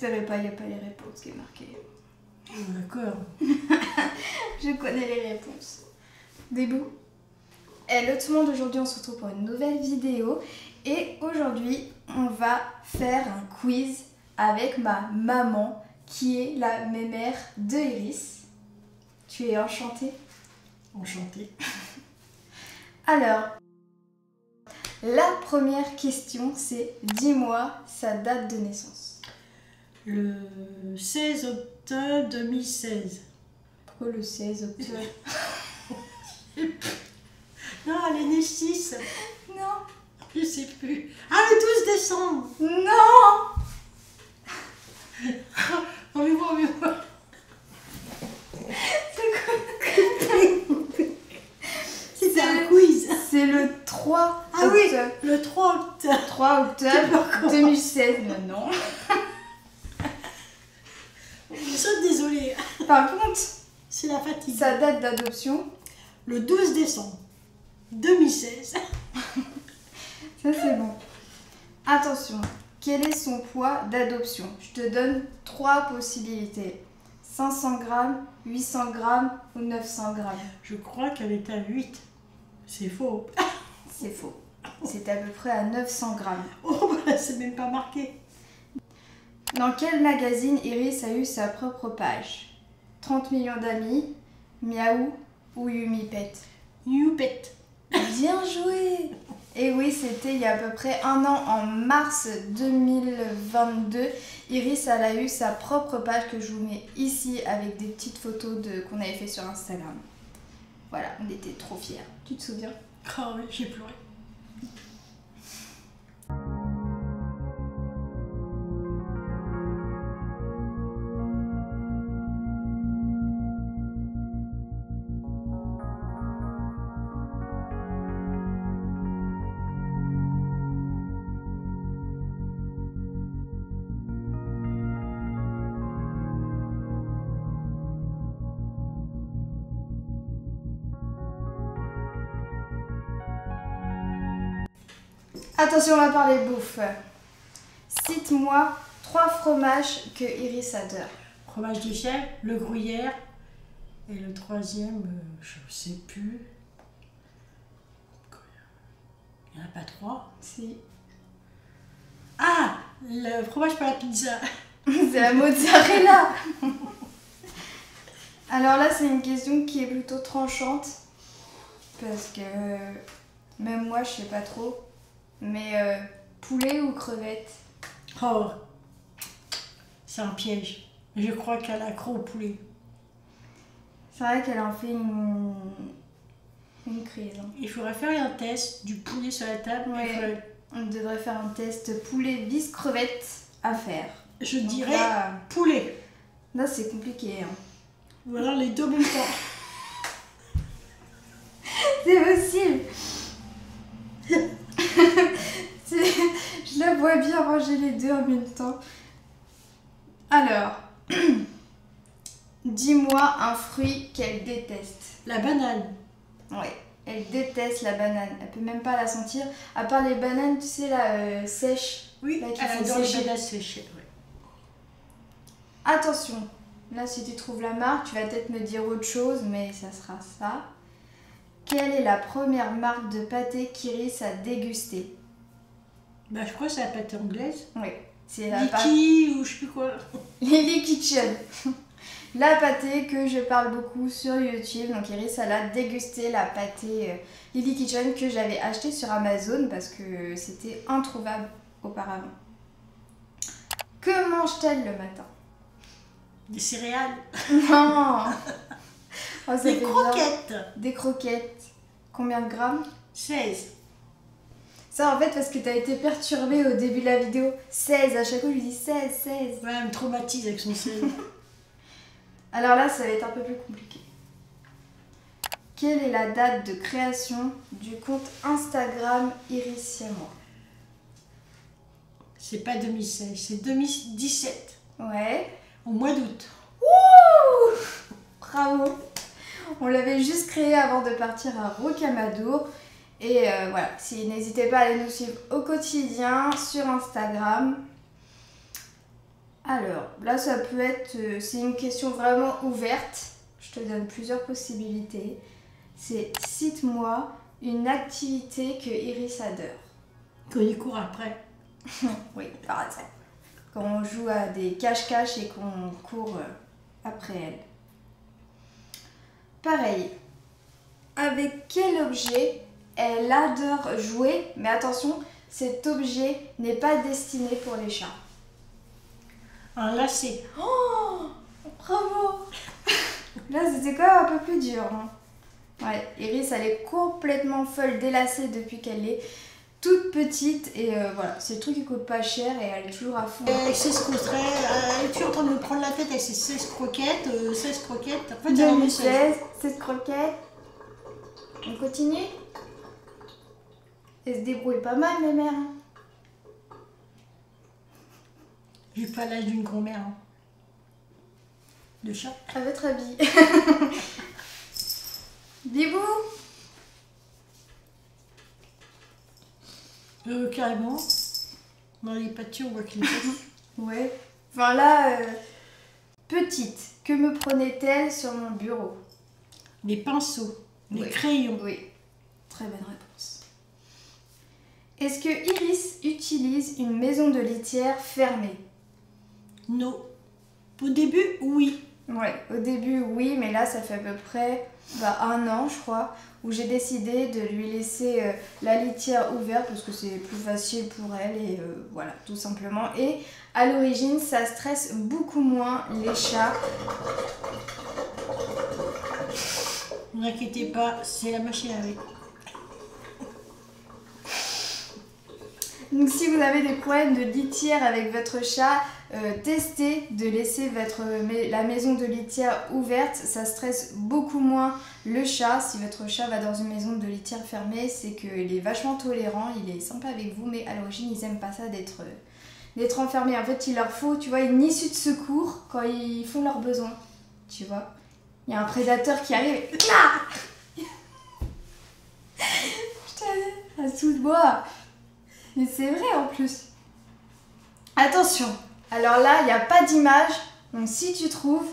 N'espérez pas, il n'y a pas les réponses qui est marquées. D'accord. Je connais les réponses. Debout. Hello tout le monde, aujourd'hui on se retrouve pour une nouvelle vidéo. Et aujourd'hui, on va faire un quiz avec ma maman, qui est la mémère de Iris. Tu es enchantée? Enchantée. Alors, la première question, c'est dis-moi sa date de naissance. Le 16 octobre 2016. Pourquoi le 16 octobre? Non, elle est née 6. Non. Je sais plus. Ah, le 12 décembre. Non. Reviens-moi. C'est un quiz. C'est le 3 Ah octobre. oui, le 3 octobre. 3 octobre 2016. Non. Je suis désolée. Par contre, C'est la fatigue. sa date d'adoption, Le 12 décembre 2016. ça c'est bon. Attention, quel est son poids d'adoption? Je te donne 3 possibilités. 500 grammes, 800 grammes ou 900 grammes. Je crois qu'elle est à 8. C'est faux. C'est faux. C'est à peu près à 900 grammes. Oh, bah, c'est même pas marqué. Dans quel magazine Iris a eu sa propre page? 30 millions d'amis, Miaou ou Yumipet? Youpet. Bien joué! Et oui, c'était il y a à peu près un an, en mars 2022. Iris, elle a eu sa propre page que je vous mets ici avec des petites photos qu'on avait fait sur Instagram. Voilà, on était trop fiers. Tu te souviens? Oh oui, j'ai pleuré. Attention, on va parler bouffe. Cite-moi 3 fromages que Iris adore. Fromage de chèvre, le gruyère. Et le troisième, je sais plus. Il n'y en a pas 3. Si. Ah, le fromage pour la pizza. C'est la mozzarella. Alors là, c'est une question qui est plutôt tranchante. Parce que même moi, je sais pas trop. Mais poulet ou crevette? Oh, c'est un piège. Je crois qu'elle a accro au poulet. C'est vrai qu'elle en fait une crise. Hein. Il faudrait faire un test du poulet sur la table. Ouais. On devrait faire un test poulet bis crevette à faire. Je Donc dirais là, poulet. là c'est compliqué. Hein. Ou alors les deux en même temps. C'est possible. Je la vois bien manger les deux en même temps. Alors, dis-moi un fruit qu'elle déteste. La banane. Ouais, elle déteste la banane. Elle peut même pas la sentir. À part les bananes, tu sais, là, sèches. Oui, Là, qui elle font adore les sécher. bananes séchées. Ouais. Attention, là, si tu trouves la marque, tu vas peut-être me dire autre chose, mais ça sera ça. Quelle est la première marque de pâté qu'Iris a dégustée? Bah, je crois que c'est la pâte anglaise. Oui, c'est la pâte Licky ou je sais plus quoi. Lily Kitchen. La pâté que je parle beaucoup sur YouTube. Donc Iris, elle a dégusté la pâté Lily Kitchen que j'avais achetée sur Amazon parce que c'était introuvable auparavant. Que mange-t-elle le matin? Des céréales. Non. Oh, ça Des fait croquettes. bien. Des croquettes. Combien de grammes? 16. Ça en fait parce que t'as été perturbée au début de la vidéo. 16, à chaque fois je lui dis 16, 16. Ouais, elle me traumatise avec son 16. Alors là, ça va être un peu plus compliqué. Quelle est la date de création du compte Instagram Iris et moi? C'est pas 2016, c'est 2017. Ouais. Au mois d'août. Wouh! Bravo! On l'avait juste créé avant de partir à Rocamadour. Et voilà, n'hésitez pas à aller nous suivre au quotidien sur Instagram. Alors, là, ça peut être... c'est une question vraiment ouverte. Je te donne plusieurs possibilités. C'est cite-moi une activité que Iris adore. Qu'on y court après. Oui, par exemple. Quand on joue à des cache-cache et qu'on court après elle. Pareil. Avec quel objet elle adore jouer? Mais attention, cet objet n'est pas destiné pour les chats. Un lacet. Oh, bravo. Là, c'était quand même un peu plus dur. Hein. Ouais, Iris, elle est complètement folle des lacets depuis qu'elle est toute petite. Et voilà, c'est le truc qui coûte pas cher et elle est toujours à fond. Elle tu es en train de me prendre la tête avec ses 16 croquettes. 16 croquettes. En fait, 2016, 16 croquettes. On continue? Elle se débrouille pas mal, mes mères. Hein. J'ai pas l'âge d'une grand-mère. Hein. De chat. À votre avis. Bibou? Carrément. Dans les pâtés, on voit qu'il est petit. Ouais. Enfin là, petite, que me prenait-elle sur mon bureau? Les pinceaux, les Oui. crayons. Oui. Très bonne réponse. Est-ce que Iris utilise une maison de litière fermée? Non. Au début, oui. Ouais, au début, oui, mais là, ça fait à peu près 1 an, je crois, où j'ai décidé de lui laisser la litière ouverte parce que c'est plus facile pour elle et voilà, tout simplement. Et à l'origine, ça stresse beaucoup moins les chats. Ne vous inquiétez pas, c'est la machine à laver. Donc si vous avez des problèmes de litière avec votre chat, testez de laisser la maison de litière ouverte, ça stresse beaucoup moins le chat. Si votre chat va dans une maison de litière fermée, c'est qu'il est vachement tolérant, il est sympa avec vous, mais à l'origine ils aiment pas ça d'être enfermés. En fait il leur faut, tu vois, une issue de secours quand ils font leurs besoins, tu vois. Il y a un prédateur qui arrive et... Putain, à sous de bois. Mais c'est vrai en plus. Attention, alors là, il n'y a pas d'image, donc si tu trouves,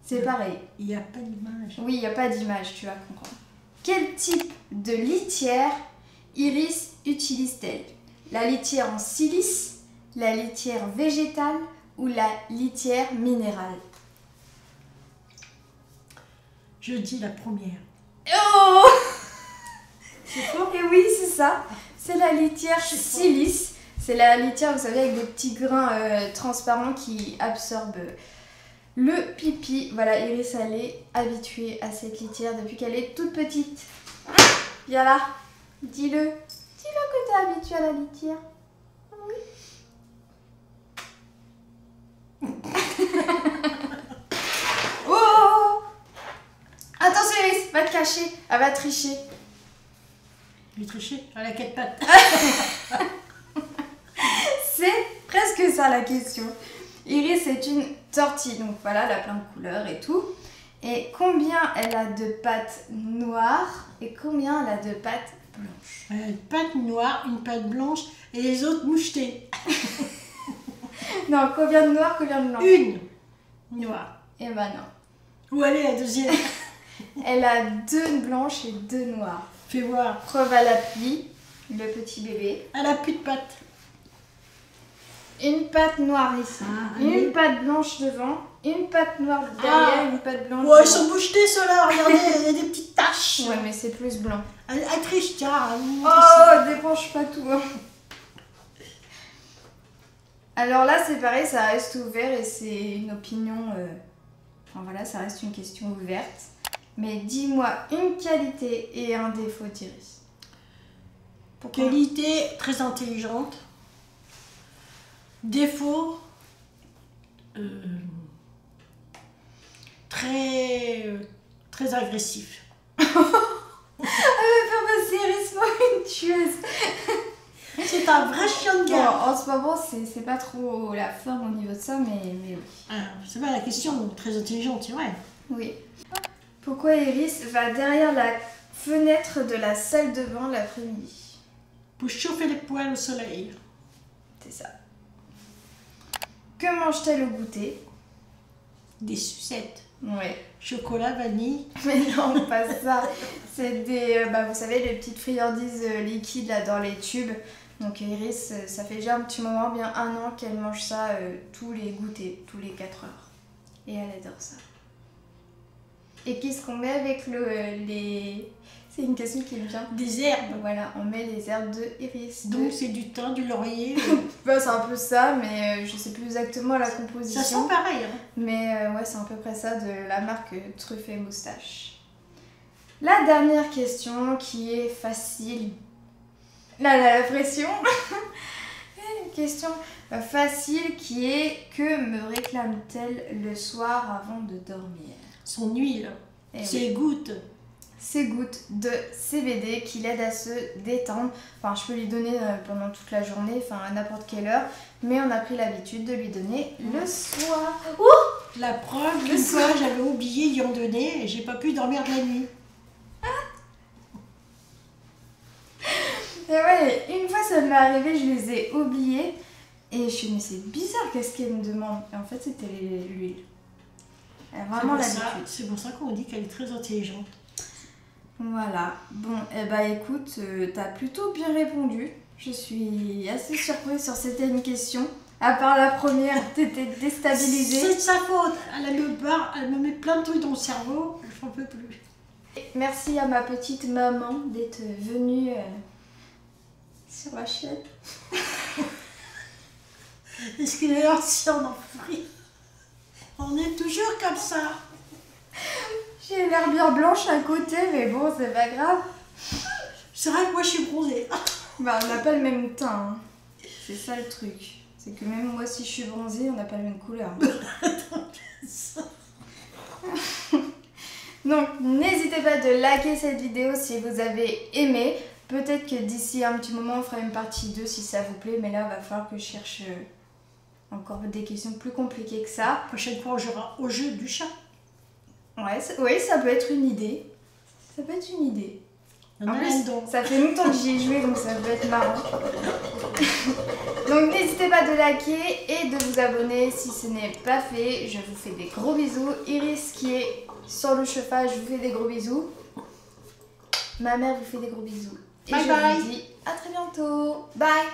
c'est pareil. Il n'y a pas d'image. Oui, il n'y a pas d'image, tu vas comprendre. Quel type de litière Iris utilise-t-elle? La litière en silice, la litière végétale ou la litière minérale? Je dis la première. Oh! C'est quoi? Et oui, c'est ça. C'est la litière silice. C'est la litière, vous savez, avec des petits grains transparents qui absorbent le pipi. Voilà, Iris, elle est habituée à cette litière depuis qu'elle est toute petite. Viens là, dis-le. Dis-le que t'es habituée à la litière. Oui. Oh! Attention, Iris, va te cacher. Elle va tricher. Je vais tricher à la 4 pattes. C'est presque ça la question. Iris est une tortille, donc voilà, elle a plein de couleurs et tout. Et combien elle a de pattes noires et combien elle a de pattes blanches? Une patte noire, une patte blanche et les autres mouchetées. Non, combien de noires, combien de blanches? Une noire. Eh ben non. Où elle est la deuxième? Elle a 2 blanches et 2 noires. Fais voir. Preuve à l'appui, le petit bébé. Elle a plus de pattes. Une patte noire ici, Ah, une allez. patte blanche devant, une patte noire derrière, une patte blanche Ouais, ils devant. sont mouchetés ceux-là, regardez, il y a des petites taches. Ouais, mais c'est plus blanc. Elle triche, tiens. Oh, débranche pas tout. Hein. Alors là, c'est pareil, ça reste ouvert et c'est une opinion. Enfin voilà, ça reste une question ouverte. Mais dis-moi une qualité et un défaut d'Iris. Pourquoi? Qualité, très intelligente. Défaut, très agressif. Elle va faire passer Iris pour une tueuse. C'est un vrai chien de Bon, guerre. en ce moment, c'est pas trop la forme au niveau de ça, mais oui. C'est pas la question, très intelligente, c'est vrai. Oui. Pourquoi Iris va derrière la fenêtre de la salle de bain l'après-midi? Pour chauffer les poils au soleil. C'est ça. Que mange-t-elle au goûter? Des sucettes. Ouais. Chocolat, vanille. Mais non, pas ça. C'est des, vous savez, les petites friandises liquides là dans les tubes. Donc Iris, ça fait déjà un petit moment, bien 1 an qu'elle mange ça tous les goûters, tous les 4 heures. Et elle adore ça. Et qu'est-ce qu'on met avec les... C'est une question qui me vient. Des herbes. Voilà, on met les herbes de Iris. Donc c'est du thym, du laurier. C'est un peu ça, mais je sais plus exactement la composition. Ça sent pareil. Hein. Mais ouais, c'est à peu près ça de la marque Truffe et Moustache. La dernière question qui est facile. Là, la pression. Une question facile qui est: que me réclame-t-elle le soir avant de dormir? Son huile. Eh Ses oui. gouttes. Ces gouttes de CBD qui l'aident à se détendre. Enfin, je peux lui donner pendant toute la journée, enfin à n'importe quelle heure, mais on a pris l'habitude de lui donner le soir. La preuve, une fois j'avais oublié d'y en donner et j'ai pas pu dormir de la nuit. Et ouais, une fois ça m'est arrivé, je les ai oubliés et je me suis dit, mais c'est bizarre, qu'est-ce qu'elle me demande? Et en fait, c'était l'huile. Elle a vraiment l'habitude. C'est pour ça qu'on dit qu'elle est très intelligente. Voilà, bon, écoute, t'as plutôt bien répondu. Je suis assez surprise sur certaines questions. À part la première, t'étais déstabilisée. C'est de sa faute. Elle me met plein de trucs dans le cerveau, je n'en peux plus. Merci à ma petite maman d'être venue sur ma chaîne. Excusez-moi si on en prie. On est toujours comme ça. J'ai l'air bien blanche à côté, mais bon, c'est pas grave. C'est vrai que moi je suis bronzée. On n'a pas le même teint. Hein. C'est ça le truc. C'est que même moi, si je suis bronzée, on n'a pas la même couleur. Donc, n'hésitez pas de liker cette vidéo si vous avez aimé. Peut-être que d'ici un petit moment, on fera une partie 2 si ça vous plaît. Mais là, il va falloir que je cherche encore des questions plus compliquées que ça. La prochaine fois, on jouera au jeu du chat. Ouais, oui, ça peut être une idée. Ça peut être une idée. En plus, ça fait longtemps que j'y ai joué, donc ça peut être marrant. Donc n'hésitez pas de liker et de vous abonner si ce n'est pas fait. Je vous fais des gros bisous. Iris qui est sur le chauffage, je vous fais des gros bisous. Ma mère vous fait des gros bisous. Et bye je bye. vous dis à très bientôt. Bye.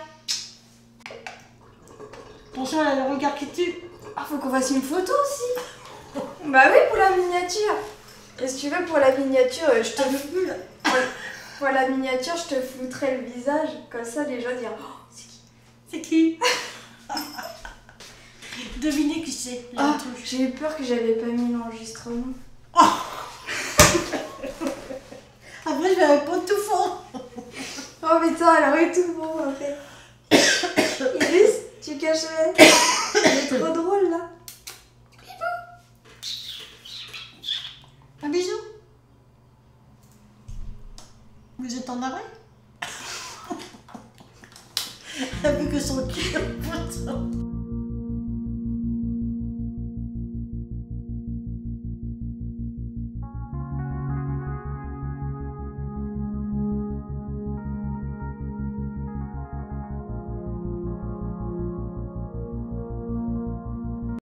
Attention à le regard qui tue. Ah, faut qu'on fasse une photo aussi. Bah oui, pour la miniature. Et si tu veux, pour la miniature, je te pour la miniature, je te flouterai le visage. Comme ça, les gens diront, oh, c'est qui? C'est qui? Devinez qui c'est. Ah, j'ai eu peur que j'avais pas mis l'enregistrement. Oh. Après, je vais répondre tout fond. Oh putain, alors est tout bon en fait. Iris, tu caches rien. C'est trop drôle là. Un bisou. Vous êtes en arrêt? Elle veut que son cul.